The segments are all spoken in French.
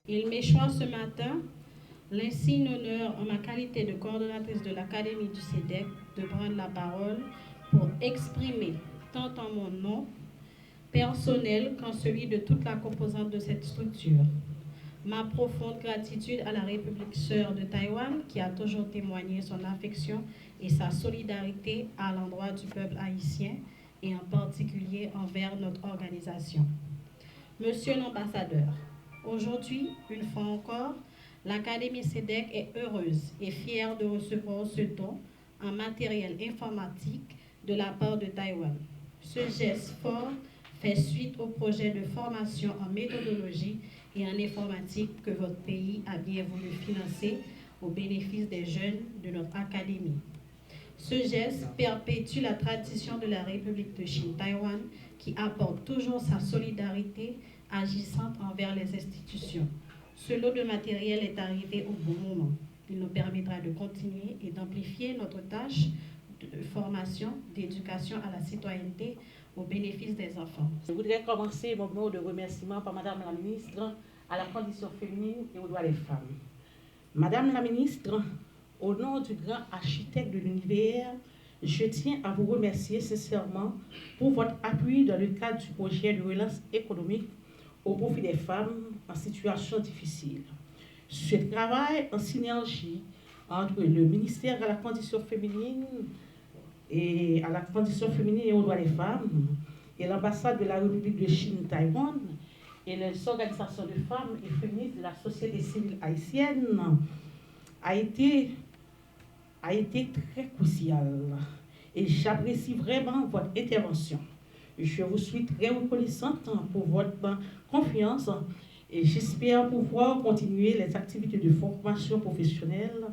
Il m'échoit ce matin l'insigne honneur en ma qualité de coordonnatrice de l'Académie du CEDEC de prendre la parole pour exprimer, tant en mon nom personnel qu'en celui de toute la composante de cette structure, ma profonde gratitude à la République sœur de Taïwan qui a toujours témoigné son affection et sa solidarité à l'endroit du peuple haïtien et en particulier envers notre organisation. Monsieur l'ambassadeur, aujourd'hui, une fois encore, l'Académie CEDEC est heureuse et fière de recevoir ce don en matériel informatique de la part de Taïwan. Ce geste fort fait suite au projet de formation en méthodologie et en informatique que votre pays a bien voulu financer au bénéfice des jeunes de notre académie. Ce geste perpétue la tradition de la République de Chine-Taïwan qui apporte toujours sa solidarité agissante envers les institutions. Ce lot de matériel est arrivé au bon moment. Il nous permettra de continuer et d'amplifier notre tâche de formation, d'éducation à la citoyenneté au bénéfice des enfants. Je voudrais commencer mon mot de remerciement par Madame la Ministre à la condition féminine et aux droits des femmes. Madame la Ministre, au nom du grand architecte de l'univers, je tiens à vous remercier sincèrement pour votre appui dans le cadre du projet de relance économique au profit des femmes en situation difficile. Ce travail en synergie entre le ministère à la condition féminine et aux droits des femmes et l'ambassade de la République de Chine-Taïwan et les organisations de femmes et féministes de la société civile haïtienne a été très crucial et j'apprécie vraiment votre intervention. Je vous suis très reconnaissante pour votre confiance et j'espère pouvoir continuer les activités de formation professionnelle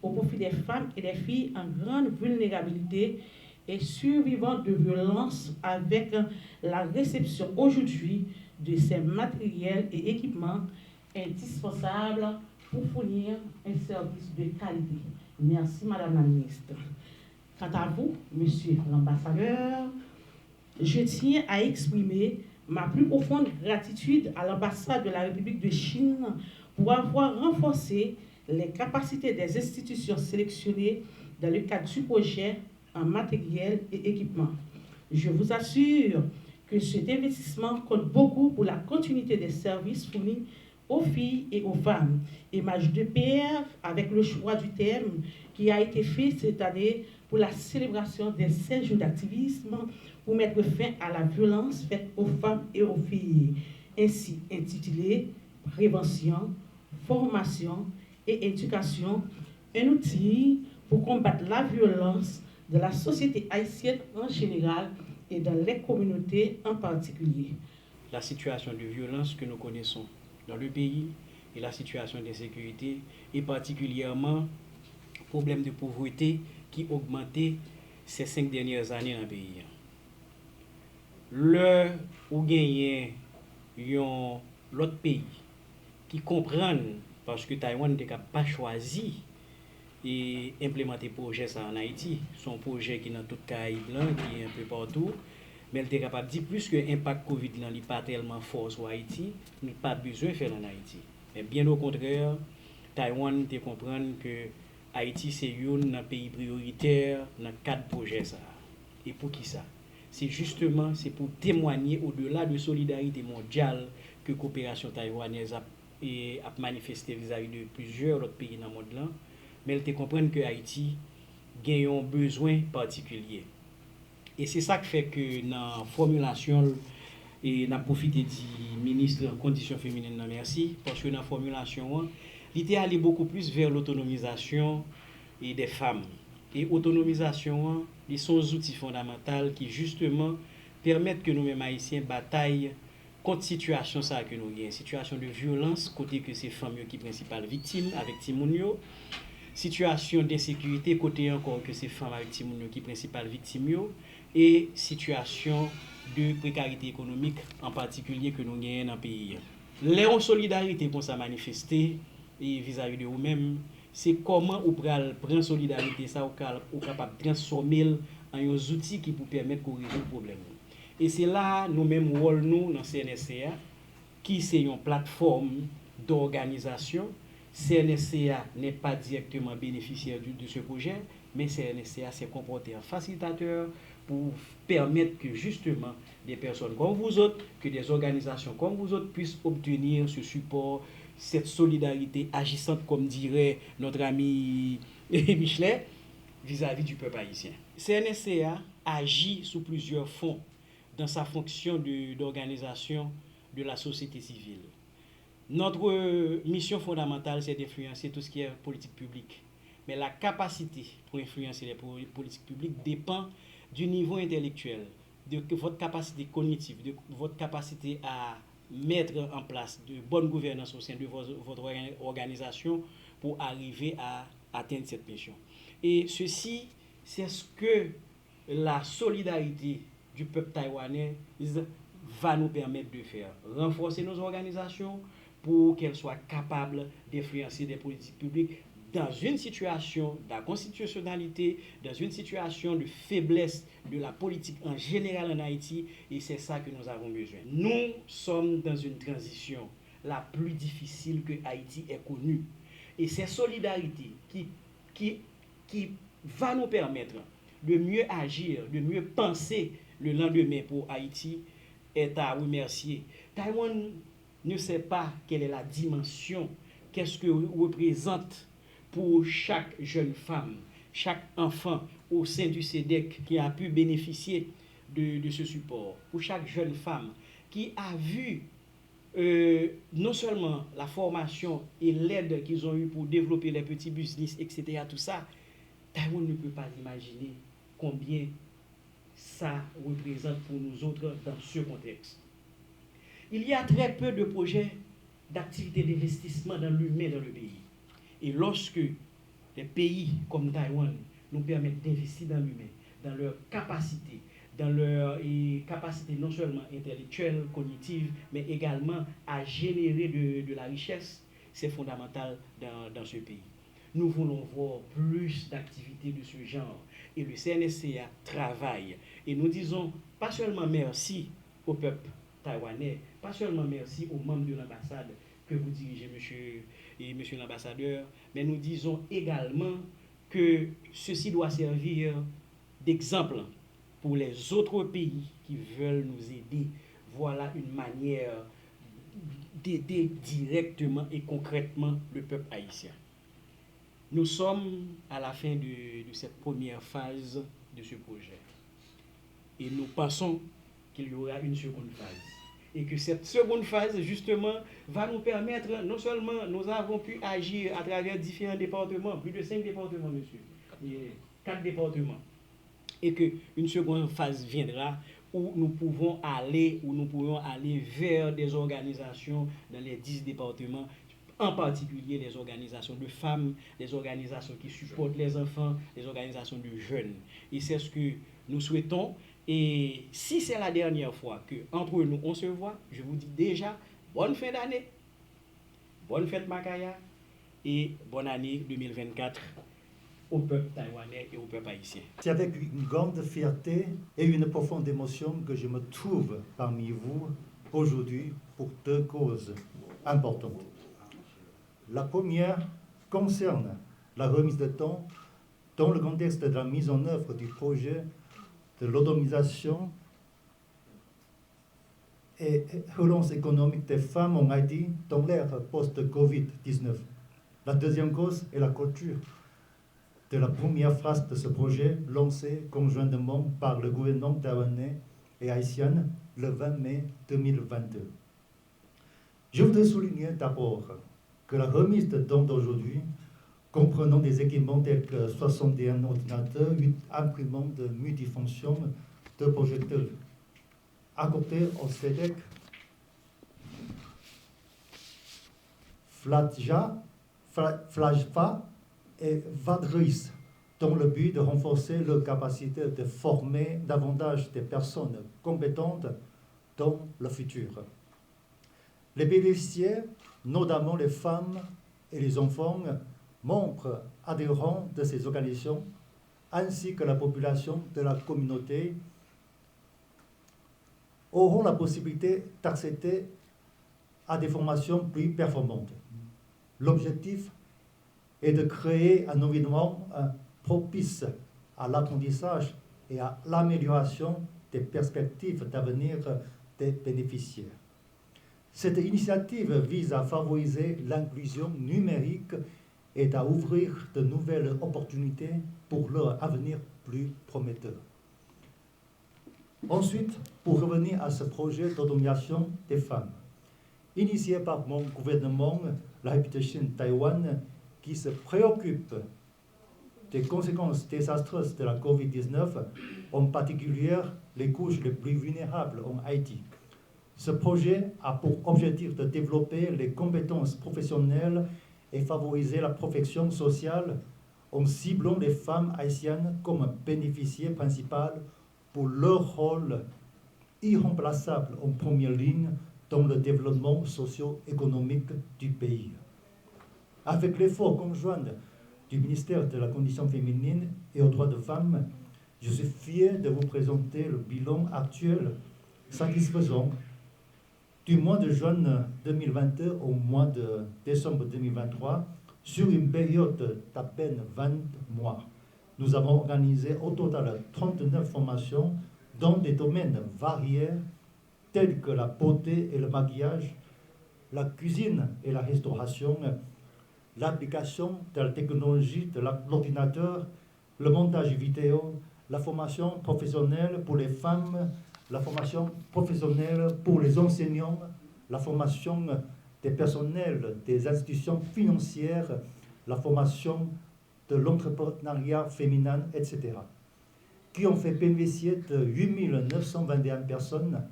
au profit des femmes et des filles en grande vulnérabilité et survivantes de violences avec la réception aujourd'hui de ces matériels et équipements indispensables pour fournir un service de qualité. Merci, Madame la Ministre. Quant à vous, Monsieur l'ambassadeur, je tiens à exprimer ma plus profonde gratitude à l'ambassade de la République de Chine pour avoir renforcé les capacités des institutions sélectionnées dans le cadre du projet en matériel et équipement. Je vous assure que cet investissement compte beaucoup pour la continuité des services fournis aux filles et aux femmes. Et marche de pair avec le choix du thème qui a été fait cette année pour la célébration des 16 jours d'activisme pour mettre fin à la violence faite aux femmes et aux filles, ainsi intitulé Prévention, formation et éducation, un outil pour combattre la violence de la société haïtienne en général et dans les communautés en particulier. La situation de violence que nous connaissons dans le pays et la situation d'insécurité et particulièrement le problème de pauvreté qui a augmenté ces 5 dernières années dans le pays. Le ou gagné l'autre pays qui comprennent parce que Taïwan n'a pas choisi et implémenter projet ça en Haïti, son projet qui est dans tout Caraïbes qui est un peu partout, mais elle est capable de dire plus que l'impact Covid n'est pas tellement fort sur Haïti, nous pas besoin de faire en Haïti. Mais bien au contraire, Taïwan te comprendre que Haïti c'est un pays prioritaire dans 4 projets ça. Et pour qui ça? C'est justement pour témoigner au-delà de solidarité mondiale que coopération taïwanaise a manifesté vis-à-vis de plusieurs autres pays dans le monde là, mais elle te comprendre que Haïti a un besoin particulier. Et c'est ça qui fait que dans la formulation, et n'a profité du ministre en conditions féminines, merci, parce que dans la formulation, il est allé beaucoup plus vers l'autonomisation des femmes. Et l'autonomisation, ils sont des outils fondamentaux qui justement permettent que nous-mêmes haïtiens bataillent contre situation ça que nous avons, situation de violence, côté que c'est femmes qui sont principales victimes avec Timounio, situation d'insécurité, côté encore que c'est femmes avec Timounio qui sont principales victimes, et situation de précarité économique en particulier que nous avons dans le pays. Les solidarités pour ça manifester et vis-à-vis de vous-même, c'est comment vous prendre solidarité ça ou capable de transformer en un outil qui vous permettre de résoudre le problème. Et c'est là nous-mêmes rôle nous dans CNSCA qui c'est une plateforme d'organisation. CNSCA n'est pas directement bénéficiaire de ce projet, mais CNSCA s'est comporté en facilitateur pour permettre que justement des personnes comme vous autres, que des organisations comme vous autres puissent obtenir ce support, cette solidarité agissante, comme dirait notre ami Michelet, vis-à-vis du peuple haïtien. CNSCA agit sous plusieurs fronts dans sa fonction d'organisation de la société civile. Notre mission fondamentale, c'est d'influencer tout ce qui est politique publique. Mais la capacité pour influencer les politiques publiques dépend du niveau intellectuel, de votre capacité cognitive, de votre capacité à mettre en place de bonnes gouvernances au sein de votre organisation pour arriver à atteindre cette mission. Et ceci, c'est ce que la solidarité du peuple taïwanais va nous permettre de faire. Renforcer nos organisations pour qu'elles soient capables d'influencer des politiques publiques dans une situation d'inconstitutionnalité, dans une situation de faiblesse de la politique en général en Haïti, et c'est ça que nous avons besoin. Nous sommes dans une transition la plus difficile que Haïti ait connue. Et cette solidarité qui va nous permettre de mieux agir, de mieux penser le lendemain pour Haïti est à remercier. Taïwan ne sait pas quelle est la dimension, qu'est-ce que représente pour chaque jeune femme, chaque enfant au sein du SEDEC qui a pu bénéficier de ce support, pour chaque jeune femme qui a vu non seulement la formation et l'aide qu'ils ont eue pour développer les petits business, etc., tout ça, Taïwan ne peut pas imaginer combien ça représente pour nous autres dans ce contexte. Il y a très peu de projets d'activité d'investissement dans l'humain dans le pays. Et lorsque des pays comme Taïwan nous permettent d'investir dans l'humain, dans leur capacité, dans leur capacité non seulement intellectuelle, cognitive, mais également à générer de la richesse, c'est fondamental dans ce pays. Nous voulons voir plus d'activités de ce genre. Et le CNSCA travaille. Et nous disons pas seulement merci au peuple taïwanais, pas seulement merci aux membres de l'ambassade que vous dirigez, monsieur l'ambassadeur, mais nous disons également que ceci doit servir d'exemple pour les autres pays qui veulent nous aider. Voilà une manière d'aider directement et concrètement le peuple haïtien. Nous sommes à la fin de cette première phase de ce projet. Et nous pensons qu'il y aura une seconde phase. Et que cette seconde phase, justement, va nous permettre, non seulement nous avons pu agir à travers différents départements, plus de 5 départements, monsieur, et 4 départements, et qu'une seconde phase viendra où nous pourrons aller vers des organisations dans les 10 départements, en particulier les organisations de femmes, les organisations qui supportent les enfants, les organisations de jeunes. Et c'est ce que nous souhaitons. Et si c'est la dernière fois qu'entre nous on se voit, je vous dis déjà bonne fin d'année, bonne fête Makaya et bonne année 2024 au peuple taïwanais et au peuple haïtien. C'est avec une grande fierté et une profonde émotion que je me trouve parmi vous aujourd'hui pour 2 causes importantes. La première concerne la remise de temps dans le contexte de la mise en œuvre du projet de l'autonomisation et relance économique des femmes en Haïti dans l'ère post-Covid-19. La deuxième cause est la clôture de la première phase de ce projet lancé conjointement par le gouvernement taïwanais et haïtien le 20 mai 2022. Je voudrais souligner d'abord que la remise de dons d'aujourd'hui, comprenant des équipements tels que 61 ordinateurs, 8 imprimantes multifonctions, 2 projecteurs, accordés au SEDEC, FLAJFA et VADRIS, dans le but de renforcer leur capacité de former davantage de personnes compétentes dans le futur. Les bénéficiaires, notamment les femmes et les enfants, membres adhérents de ces organisations, ainsi que la population de la communauté, auront la possibilité d'accéder à des formations plus performantes. L'objectif est de créer un environnement propice à l'apprentissage et à l'amélioration des perspectives d'avenir des bénéficiaires. Cette initiative vise à favoriser l'inclusion numérique et à ouvrir de nouvelles opportunités pour leur avenir plus prometteur. Ensuite, pour revenir à ce projet d'autonomisation des femmes, initié par mon gouvernement, la République de Chine, Taïwan, qui se préoccupe des conséquences désastreuses de la COVID-19, en particulier les couches les plus vulnérables en Haïti. Ce projet a pour objectif de développer les compétences professionnelles et favoriser la protection sociale en ciblant les femmes haïtiennes comme bénéficiaires principales pour leur rôle irremplaçable en première ligne dans le développement socio-économique du pays. Avec l'effort conjoint du ministère de la Condition féminine et aux droits de femmes, je suis fier de vous présenter le bilan actuel satisfaisant du mois de juin 2022 au mois de décembre 2023 sur une période d'à peine 20 mois. Nous avons organisé au total 39 formations dans des domaines variés tels que la beauté et le maquillage, la cuisine et la restauration, l'application de la technologie de l'ordinateur, le montage vidéo, la formation professionnelle pour les femmes, la formation professionnelle pour les enseignants, la formation des personnels des institutions financières, la formation de l'entrepreneuriat féminin, etc., qui ont fait bénéficier de 8 921 personnes.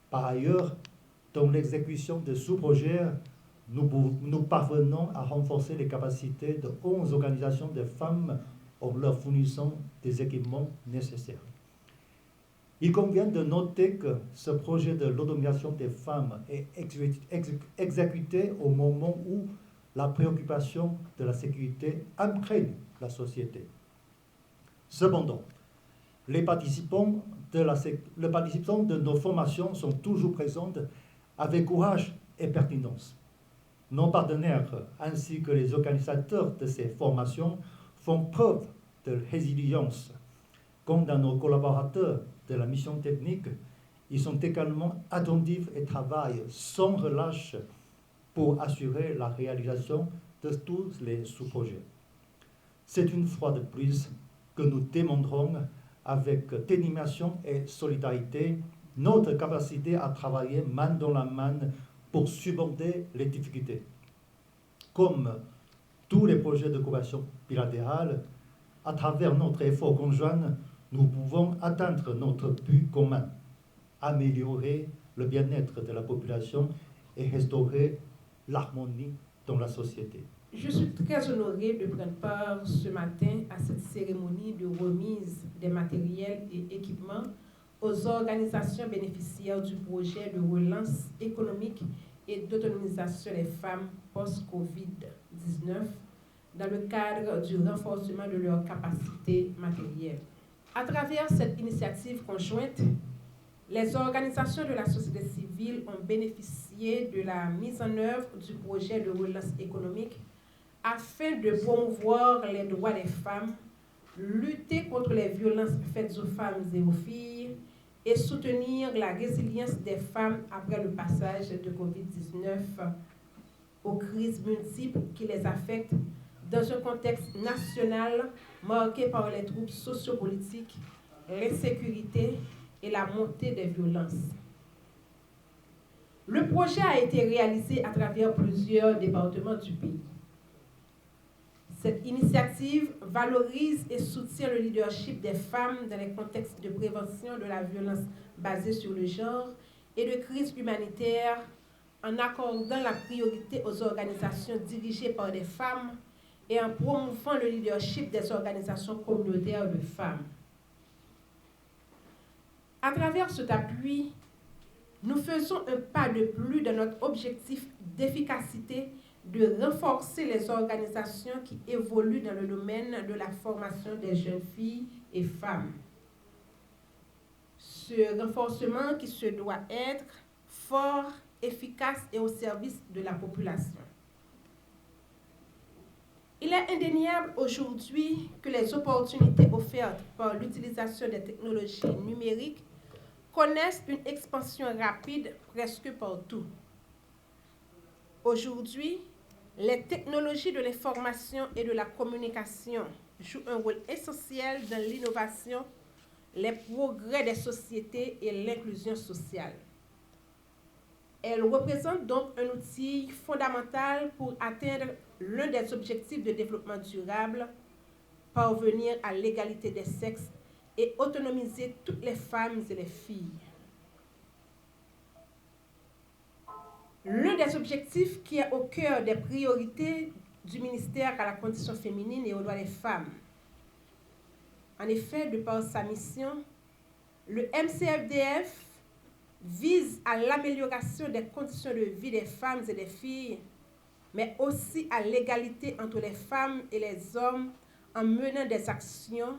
Par ailleurs, dans l'exécution de sous-projets, nous parvenons à renforcer les capacités de 11 organisations de femmes en leur fournissant des équipements nécessaires. Il convient de noter que ce projet de l'autonomisation des femmes est exécuté au moment où la préoccupation de la sécurité imprègne la société. Cependant, les participants de nos formations sont toujours présents avec courage et pertinence. Nos partenaires ainsi que les organisateurs de ces formations font preuve de résilience. Quant à nos collaborateurs de la mission technique, ils sont également attentifs et travaillent sans relâche pour assurer la réalisation de tous les sous-projets. C'est une fois de plus que nous démontrons avec détermination et solidarité notre capacité à travailler main dans la main pour surmonter les difficultés. Comme tous les projets de coopération bilatérale, à travers notre effort conjoint, nous pouvons atteindre notre but commun, améliorer le bien-être de la population et restaurer l'harmonie dans la société. Je suis très honorée de prendre part ce matin à cette cérémonie de remise des matériels et équipements aux organisations bénéficiaires du projet de relance économique et d'autonomisation des femmes post-COVID-19 dans le cadre du renforcement de leurs capacités matérielles. À travers cette initiative conjointe, les organisations de la société civile ont bénéficié de la mise en œuvre du projet de relance économique afin de promouvoir les droits des femmes, lutter contre les violences faites aux femmes et aux filles et soutenir la résilience des femmes après le passage de COVID-19 aux crises multiples qui les affectent dans un contexte national marqué par les troubles sociopolitiques, l'insécurité et la montée des violences. Le projet a été réalisé à travers plusieurs départements du pays. Cette initiative valorise et soutient le leadership des femmes dans les contextes de prévention de la violence basée sur le genre et de crise humanitaire en accordant la priorité aux organisations dirigées par des femmes et en promouvant le leadership des organisations communautaires de femmes. À travers cet appui, nous faisons un pas de plus dans notre objectif d'efficacité de renforcer les organisations qui évoluent dans le domaine de la formation des jeunes filles et femmes. Ce renforcement qui se doit être fort efficace et au service de la population. Il est indéniable aujourd'hui que les opportunités offertes par l'utilisation des technologies numériques connaissent une expansion rapide presque partout. Aujourd'hui, les technologies de l'information et de la communication jouent un rôle essentiel dans l'innovation, les progrès des sociétés et l'inclusion sociale. Elles représentent donc un outil fondamental pour atteindre l'un des objectifs de développement durable, parvenir à l'égalité des sexes et autonomiser toutes les femmes et les filles. L'un des objectifs qui est au cœur des priorités du ministère à la condition féminine et aux droits des femmes. En effet, de par sa mission, le MCFDF vise à l'amélioration des conditions de vie des femmes et des filles, mais aussi à l'égalité entre les femmes et les hommes en menant des actions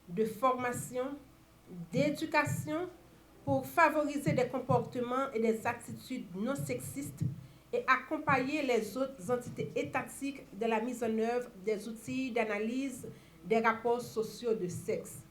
de formation, d'éducation pour favoriser des comportements et des attitudes non sexistes et accompagner les autres entités étatiques dans la mise en œuvre des outils d'analyse des rapports sociaux de sexe.